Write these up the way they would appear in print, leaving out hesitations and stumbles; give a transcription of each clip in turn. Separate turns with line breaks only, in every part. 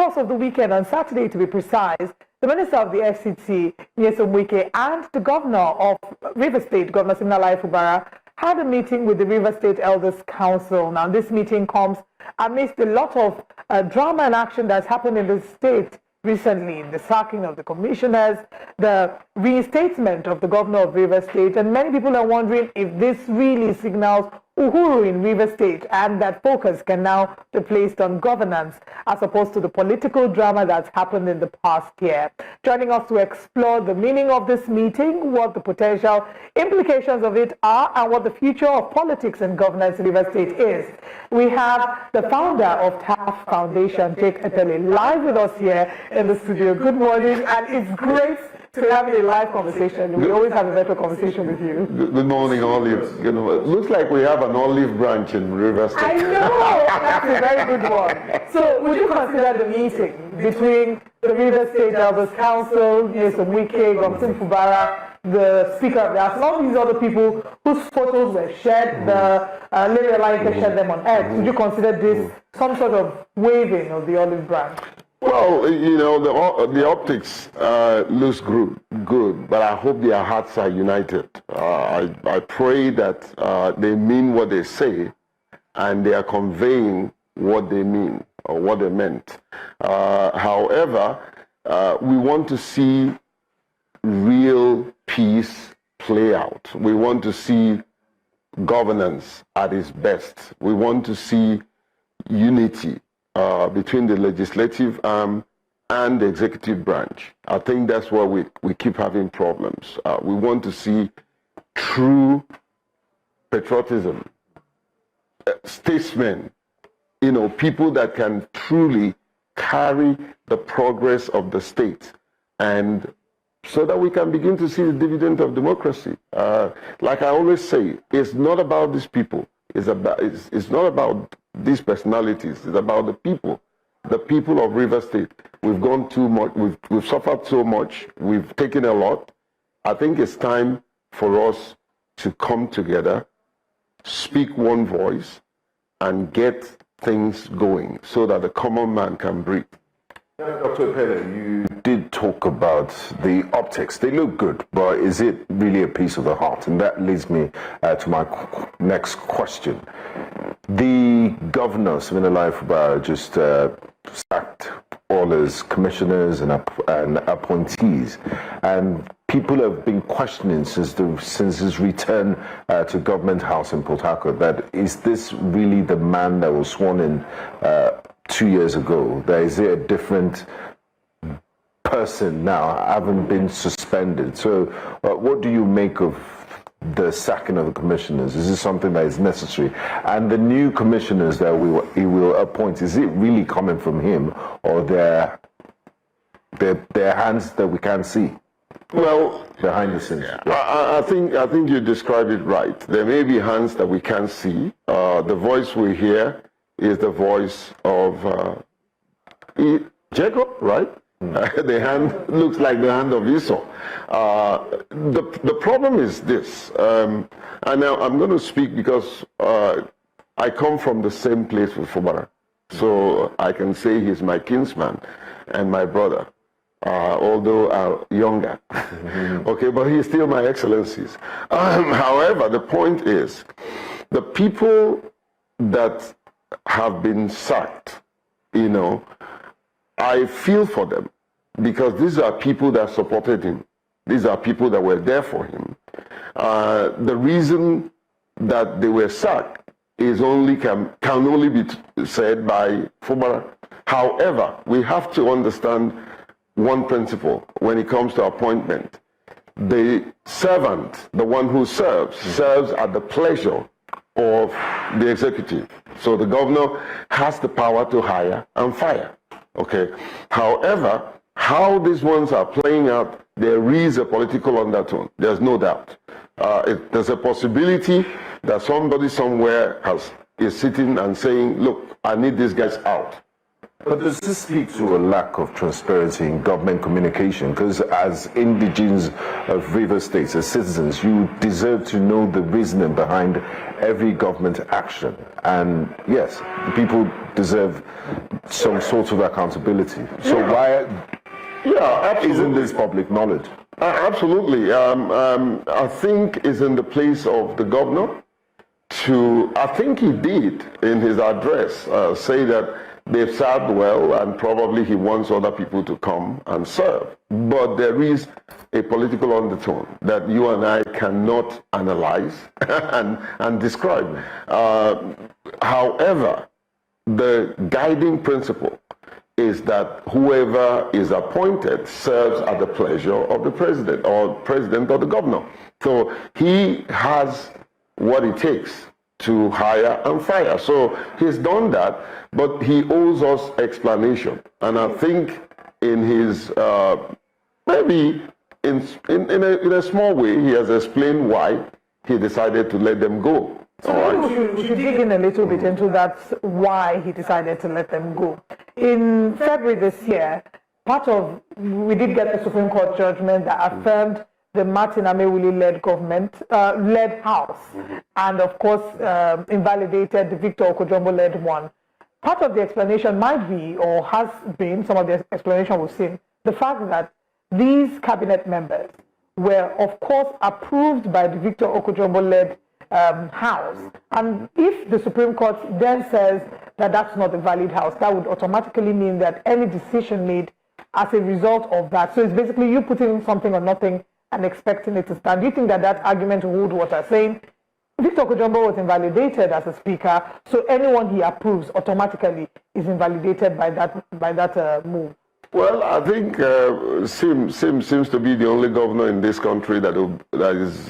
course of the weekend, on Saturday to be precise, the Minister of the FCT, Nyesom, and the Governor of River State, Governor Fubara, had a meeting with the River State Elders Council. Now, this meeting comes amidst a lot of drama and action that's happened in the state recently, the sacking of the commissioners, the reinstatement of the Governor of River State, and many people are wondering if this really signals Uhuru in River State, and that focus can now be placed on governance as opposed to the political drama that's happened in the past year. Joining us to explore the meaning of this meeting, what the potential implications of it are, and what the future of politics and governance in River State is, we have the founder of TAF Foundation, Jake Etele, live with us here in the studio. Good morning, and it's great to have a live conversation. We always have a better conversation with you.
Good morning, Olive. You know, it looks like we have an olive branch in River State.
I know! That's a very good one. So, would you consider the meeting between the River State Elders Council, Nyesom, Governor Fubara, the Speaker of the House, and all these other people whose photos were shared, the Larry Alaika shared them on X, would you consider this some sort of waving of the olive branch?
Well, you know, the optics looks good, but I hope their hearts are united. I pray that they mean what they say, and they are conveying what they mean or what they meant. However, we want to see real peace play out. We want to see governance at its best. We want to see unity between the legislative arm and the executive branch. I think that's where we keep having problems. We want to see true patriotism, statesmen, you know, people that can truly carry the progress of the state, and so that we can begin to see the dividend of democracy. Like I always say, it's not about these people. It's not about these personalities. It's about the people of River State. We've gone too much. We've suffered so much. We've taken a lot. I think it's time for us to come together, speak one voice, and get things going so that the common man can breathe.
Dr. Pele, you did talk about the optics. They look good, but is it really a piece of the heart? And that leads me to my next question. The governor, Fubara, just sacked all his commissioners and appointees, and people have been questioning since his return to Government House in Port Harcourt that is this really the man that was sworn in 2 years ago? That is it a different person now, having been suspended? So what do you make of the sacking of the commissioners? Is this something that is necessary? And the new commissioners that he will appoint, is it really coming from him, or their hands that we can't see?
Well,
behind the scenes.
I think you described it right. There may be hands that we can't see. The voice we hear is the voice of Jacob, right? The hand looks like the hand of Esau. The problem is this, and now I'm going to speak because I come from the same place with Fubara, so I can say he's my kinsman and my brother, although younger. Okay, but he's still my excellencies. However, the point is, the people that have been sacked, you know, I feel for them, because these are people that supported him. These are people that were there for him. The reason that they were sacked is can only be said by Fubara. However, we have to understand one principle when it comes to appointment. The servant, the one who serves at the pleasure of the executive. So the governor has the power to hire and fire. Okay. However, how these ones are playing out, there is a political undertone. There's no doubt. There's a possibility that somebody somewhere is sitting and saying, look, I need these guys out.
But does this speak to a lack of transparency in government communication? Because as indigenes of River States, as citizens, you deserve to know the reasoning behind every government action. And yes, the people deserve some sort of accountability. So why isn't this public knowledge?
Absolutely. I think it's in the place of the governor to, I think he did in his address, say that they've served well and probably he wants other people to come and serve. But there is a political undertone that you and I cannot analyze and describe. However, the guiding principle is that whoever is appointed serves at the pleasure of the president or the governor. So he has what it takes to hire and fire. So he's done that, but he owes us explanation. And I think in his, maybe in a small way, he has explained why he decided to let them go.
So we should dig in a little bit into that, why he decided to let them go. In February this year, we did get a Supreme Court judgment that affirmed the Martin Amewule-led government, led House, and of course invalidated the Victor Okojombo-led one. Part of the explanation might be, or has been, some of the explanation we've seen, the fact that these cabinet members were, of course, approved by the Victor Okojombo-led House. And if the Supreme Court then says that that's not a valid House, that would automatically mean that any decision made as a result of that. So it's basically you putting something or nothing and expecting it to stand. Do you think that that argument will hold water, saying Victor Okojombo was invalidated as a speaker, so anyone he approves automatically is invalidated by that move?
Well, I think seems to be the only governor in this country that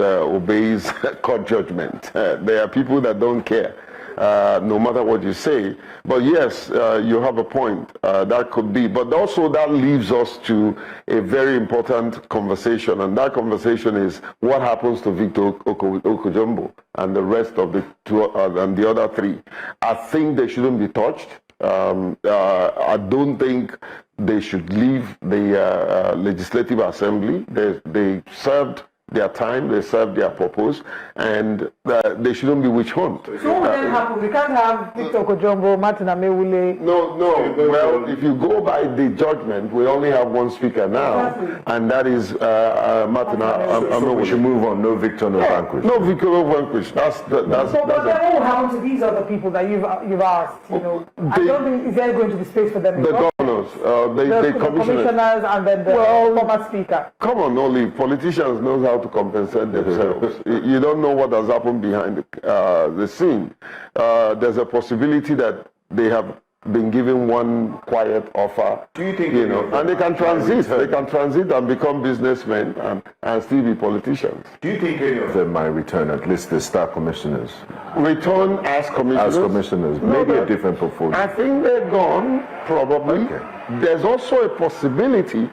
obeys court judgment. There are people that don't care, no matter what you say. But yes, you have a point. That could be. But also that leaves us to a very important conversation, and that conversation is what happens to Victor Okojombo and the rest of the two and the other three. I think they shouldn't be touched. I don't think they should leave the Legislative Assembly. They served their time, they served their purpose, and they shouldn't be witch hunt.
So what then happen? We can't have Victor Okojombo, Martin Amewule.
No. Well, if you go by the judgment, we only have one speaker now, and that is Martin Amewule.
So we should move on. No Victor, no vanquish.
No Victor, no vanquish.
So what then will happen to these other people that you've asked? I don't think is there going to be space for them.
The governors, the
commissioners, and then the former speaker.
Come on, only politicians know how to compensate themselves. You don't know what has happened behind the scene. There's a possibility that they have been given one quiet offer.
Do you think
and they can transit? They can transit and become businessmen and still be politicians.
Do you think any of them might return, at least the star commissioners?
Return as commissioners?
As commissioners, maybe a different portfolio.
I think they're gone, probably. Okay. There's also a possibility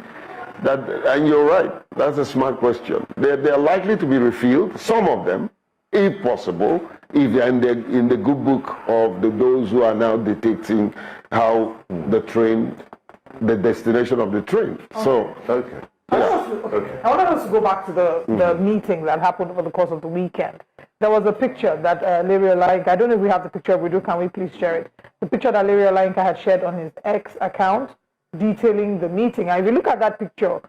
that, and you're right, that's a smart question. They're likely to be refilled, some of them, if possible, if they're in the good book of those who are now dictating how the destination of the train.
Okay.
So,
okay.
I wanted us to go back to the meeting that happened over the course of the weekend. There was a picture that Larry Olayinka, I don't know if we have the picture, if we do, can we please share it? The picture that Larry Olayinka had shared on his X account detailing the meeting. And if you look at that picture,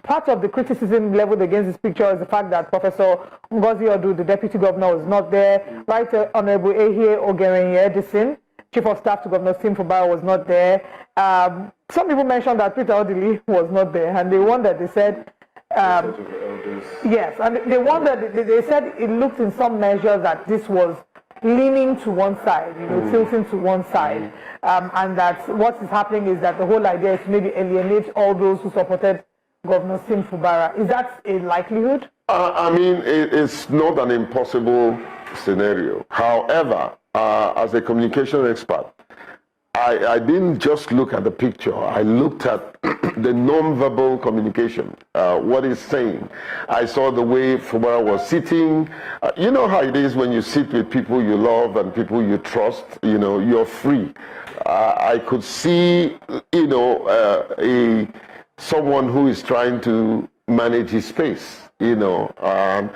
part of the criticism leveled against this picture is the fact that Professor Ngozi Odu, the deputy governor, was not there. Right Honorable Ehie Ogerenye Edison, chief of staff to Governor Fubara, was not there. Some people mentioned that Peter Odili was not there, and they wondered, they said, yes, and they wondered, they said it looked in some measure that this was leaning to one side, tilting to one side, and that what is happening is that the whole idea is to maybe alienate all those who supported Governor Fubara. Is that a likelihood?
I mean, it's not an impossible scenario. However, as a communication expert, I didn't just look at the picture. I looked at the non-verbal communication, what he's saying. I saw the way Fubara was sitting. You know how it is when you sit with people you love and people you trust, you're free. I could see, someone who is trying to manage his space, and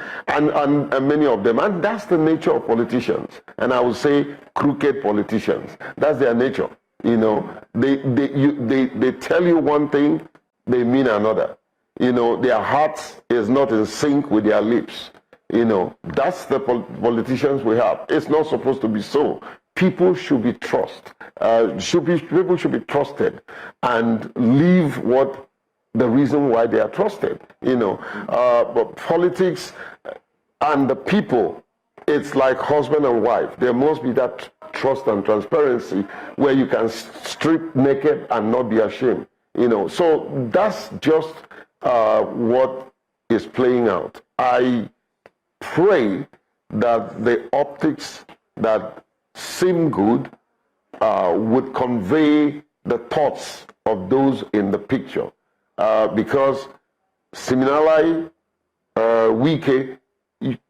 many of them. And that's the nature of politicians. And I would say crooked politicians. That's their nature. They tell you one thing, they mean another. Their hearts is not in sync with their lips. That's the politicians we have. It's not supposed to be so. People should be trusted. People should be trusted and leave the reason why they are trusted. But politics and the people, it's like husband and wife. There must be that trust and transparency where you can strip naked and not be ashamed. So that's just what is playing out. I pray that the optics that seem good would convey the thoughts of those in the picture. Because Siminalai, Wike,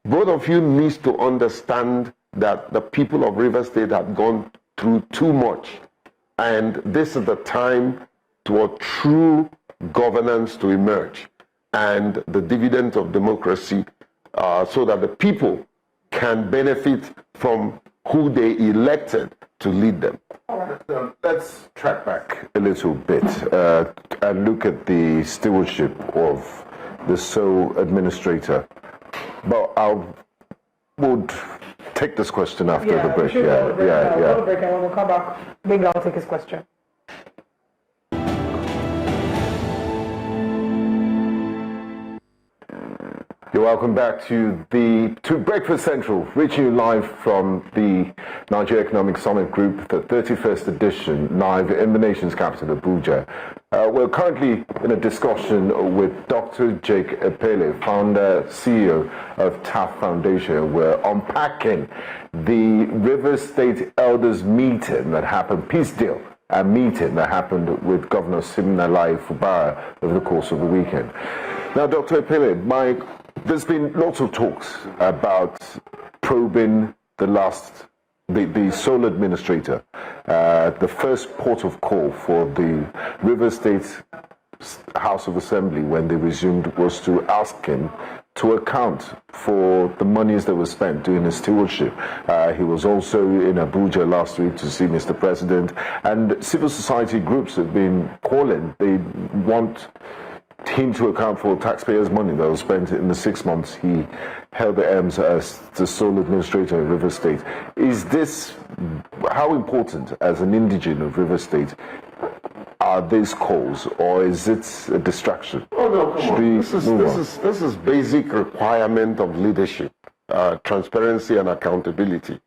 both of you need to understand that the people of River State have gone through too much. And this is the time for true governance to emerge and the dividend of democracy so that the people can benefit from who they elected to lead them.
Let's track back a little bit and look at the stewardship of the sole administrator. But I would take this question after the break.
We'll break, and when we come back, Benga will take his question.
You're welcome back to Breakfast Central, reaching you live from the Nigeria Economic Summit Group, the 31st edition, live in the nation's capital, Abuja. We're currently in a discussion with Dr. Jake Epele, founder, CEO of TAF Foundation. We're unpacking the River State Elders meeting that happened, peace deal, a meeting that happened with Governor Siminalai Fubara over the course of the weekend. Now, Dr. Epele, there's been lots of talks about probing the sole administrator. The first port of call for the River State House of Assembly when they resumed was to ask him to account for the monies that were spent during his stewardship. He was also in Abuja last week to see Mr. President, and civil society groups have been calling. They want him to account for taxpayers' money that was spent in the 6 months he held the M's as the sole administrator of River State. Is this, how important as an indigene of River State are these calls, or is it a distraction?
Oh no, come on. This is basic requirement of leadership, transparency and accountability.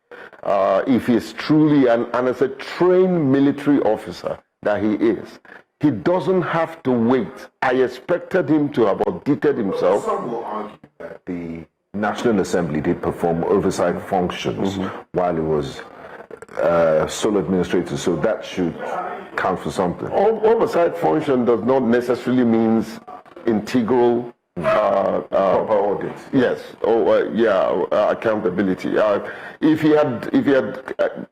If he's truly, and as a trained military officer that he is, he doesn't have to wait. I expected him to have audited himself.
Some will argue that the National Assembly did perform oversight functions while he was sole administrator, so that should count for something.
Oversight function does not necessarily mean integral
proper audit.
Yes. Accountability. If he had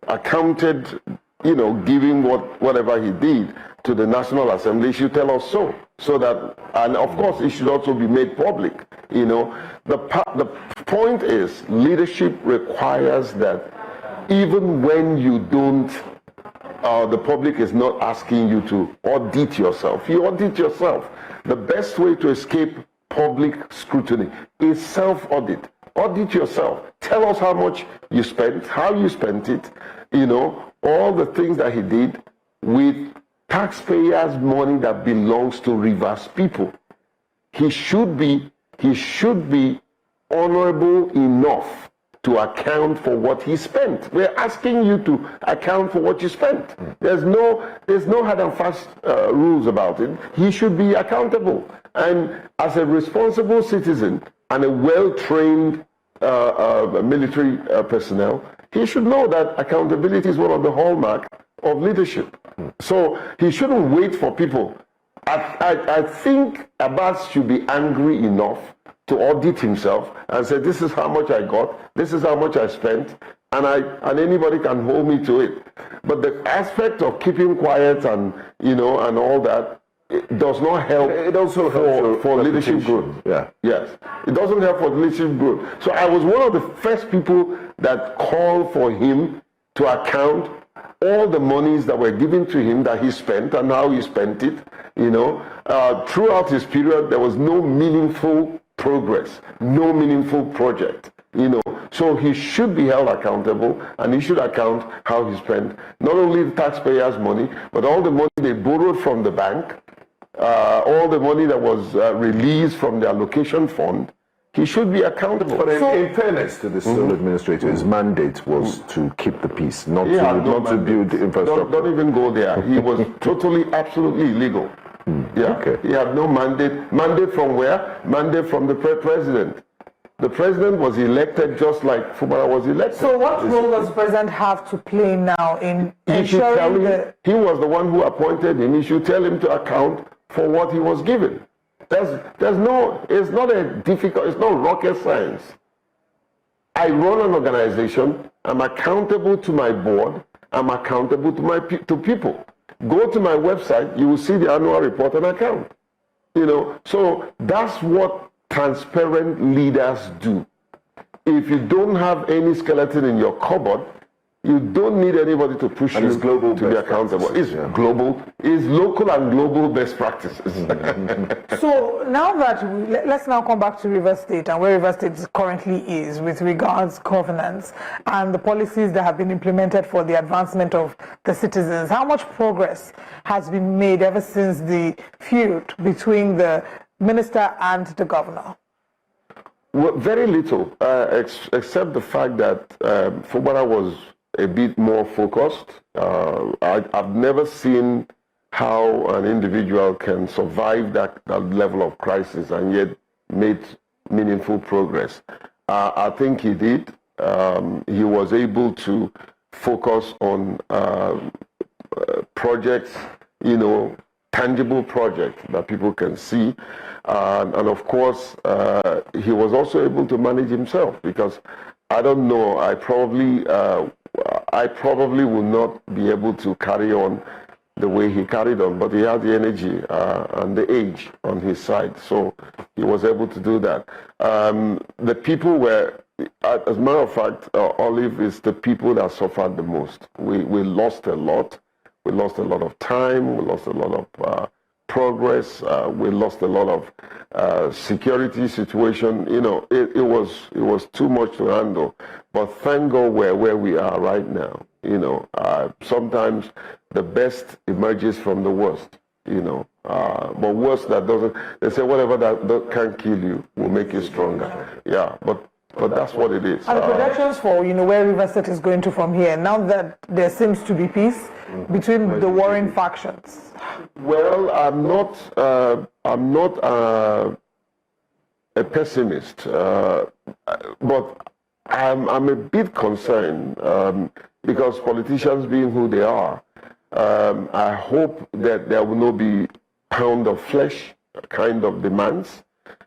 accounted, giving whatever he did to the National Assembly, he should tell us so that, and of course it should also be made public. The point is, leadership requires that even when you don't, the public is not asking you to audit yourself. You audit yourself. The best way to escape public scrutiny is self-audit. Audit yourself. Tell us how much you spent, how you spent it, all the things that he did with taxpayers' money that belongs to Rivers people. He should be honorable enough to account for what he spent. We're asking you to account for what you spent. There's no hard and fast rules about it. He should be accountable. And as a responsible citizen and a well-trained military personnel, he should know that accountability is one of the hallmarks of leadership. So he shouldn't wait for people. I think Abbas should be angry enough to audit himself and say, this is how much I got, this is how much I spent, and anybody can hold me to it. But the aspect of keeping quiet and and all that, it does not help.
It also helps
for leadership growth.
Yeah.
Yes. It doesn't help for leadership growth. So I was one of the first people that called for him to account all the monies that were given to him that he spent and how he spent it. Throughout his period, there was no meaningful progress, no meaningful project. So he should be held accountable, and he should account how he spent not only the taxpayers' money, but all the money they borrowed from the bank, all the money that was released from the allocation fund. He should be accountable.
But in fairness to the sole administrator, his mandate was to keep the peace, not to build infrastructure.
Don't even go there. He was totally, absolutely illegal. Yeah.
Okay.
He had no mandate. Mandate from where? Mandate from the president. The president was elected just like Fubara was elected.
So what role does the president have to play now in ensuring that...
He was the one who appointed him. He should tell him to account for what he was given. It's not rocket science. I run an organization. I'm accountable to my board. I'm accountable to people. Go to my website. You will see the annual report and account. So that's what transparent leaders do. If you don't have any skeleton in your cupboard, you don't need anybody to push you to be accountable. It's global, it's local and global best practices.
So now that let's now come back to Rivers State and where Rivers State currently is with regards governance and the policies that have been implemented for the advancement of the citizens. How much progress has been made ever since the feud between the minister and the governor?
Well, very little, except the fact that Fubara was a bit more focused. I've never seen how an individual can survive that level of crisis and yet made meaningful progress. I think he did. He was able to focus on projects, tangible projects that people can see. And of course, he was also able to manage himself, because I don't know, I probably will not be able to carry on the way he carried on, but he had the energy and the age on his side, so he was able to do that. The people were, as a matter of fact, Olive, is the people that suffered the most. We lost a lot. We lost a lot of time. We lost a lot of progress. We lost a lot of security situation. It was too much to handle. But thank God we're where we are right now. Sometimes the best emerges from the worst. But worst that doesn't. They say whatever that can't kill you will make you stronger. Yeah, but that's what it is.
And the projections for where Rivers State is going to from here, now that there seems to be peace between the warring factions.
Well, I'm not a pessimist, but I'm a bit concerned because politicians being who they are, I hope that there will not be pound of flesh kind of demands.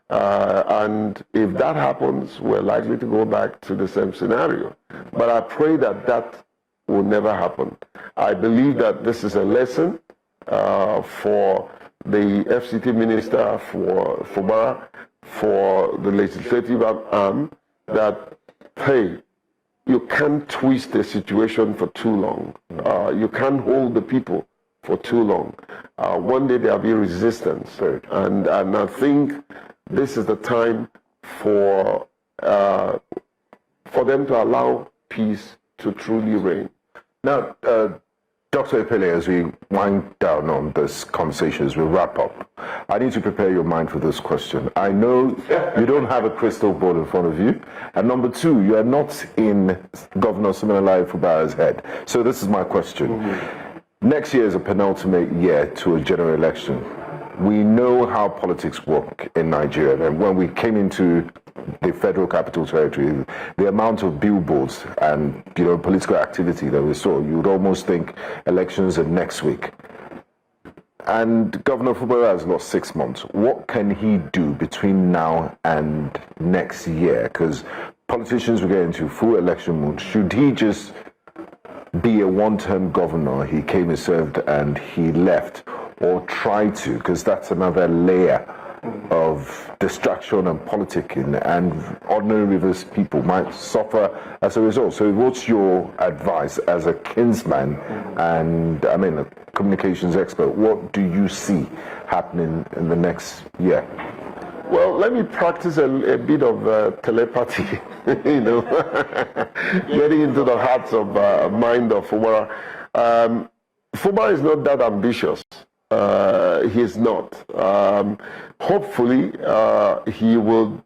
And if that happens, we're likely to go back to the same scenario. But I pray that will never happen. I believe that this is a lesson for the FCT minister, for Fubara, for the legislative arm, that, hey, you can't twist the situation for too long. You can't hold the people for too long. One day there'll be resistance. And I think this is the time for them to allow peace to truly reign.
Now, Dr. Epele, as we wind down on this conversation, as we wrap up, I need to prepare your mind for this question. I know you don't have a crystal ball in front of you. And number two, you are not in Governor Siminalayi Fubara's head. So this is my question. Next year is a penultimate year to a general election. We know how politics work in Nigeria. And when we came into the Federal Capital Territory, the amount of billboards and political activity that we saw, you would almost think elections are next week. And Governor Fubara has lost 6 months. What can he do between now and next year? Because politicians will get into full election mode. Should he just be a one-term governor? He came and served and he left, or try to, because that's another layer of distraction and politicking, and ordinary Rivers people might suffer as a result. So what's your advice as a kinsman and a communications expert? What do you see happening in the next year?
Well, let me practice a bit of telepathy, getting into the hearts of mind of Fubara. Fubara is not that ambitious. He's not. Hopefully, he will,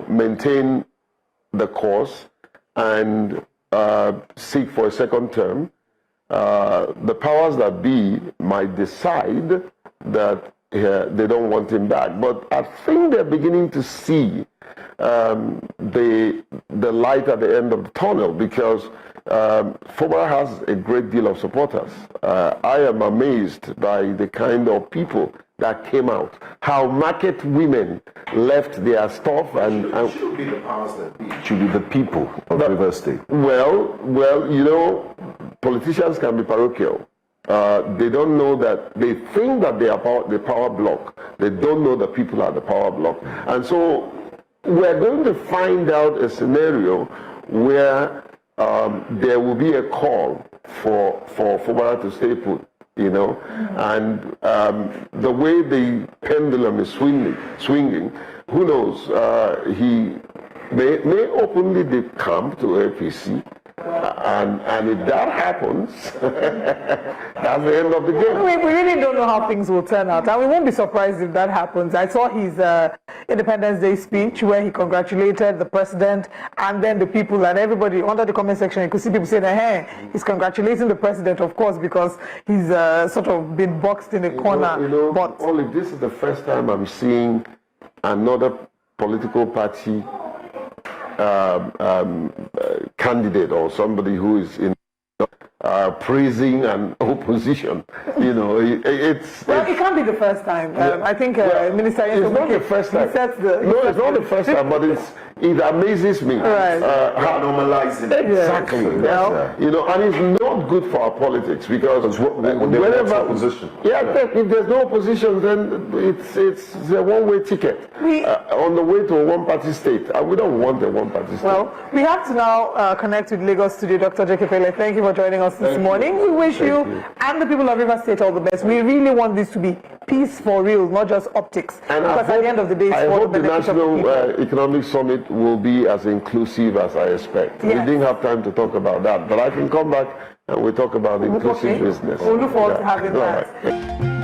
maintain the course and seek for a second term. The powers that be might decide that they don't want him back, but I think they're beginning to see the light at the end of the tunnel, because Fubara has a great deal of supporters. I am amazed by the kind of people that came out, how market women left their stuff and
it should be the powers that be. It should be the people of River State.
Well, politicians can be parochial. They don't know that, they think that they are the power block. They don't know that people are the power block. And so we're going to find out a scenario where there will be a call for Fubara to stay put, and the way the pendulum is swinging, who knows, he may openly decamp to APC. And if that happens, that's the end of the game.
We really don't know how things will turn out, and we won't be surprised if that happens. I saw his Independence Day speech where he congratulated the president and then the people and everybody. Under the comment section, you could see people saying, hey, he's congratulating the president, of course, because he's sort of been boxed in a corner.
But only this is the first time I'm seeing another political party candidate or somebody who is in praising an opposition. It
can't be the first time. I think Minister Nyesom,
it's not the first time. It's not the first time, but it amazes me.
Right.
How normalizing exactly. And it's not good for our politics, because whenever
opposition.
if there's no opposition, then it's a one-way ticket on the way to a one-party state, and we don't want a one-party state.
Well, we have to now connect with Lagos studio. Dr. Jekepele, thank you for joining us this morning. We wish you and the people of River State all the best. We really want this to be peace for real, not just optics.
And
because at the end of the day,
I hope the National Economic Summit will be as inclusive as I expect.
Yes.
We didn't have time to talk about that, but I can come back and we'll talk about inclusive business.
We'll look forward to having that.
Right.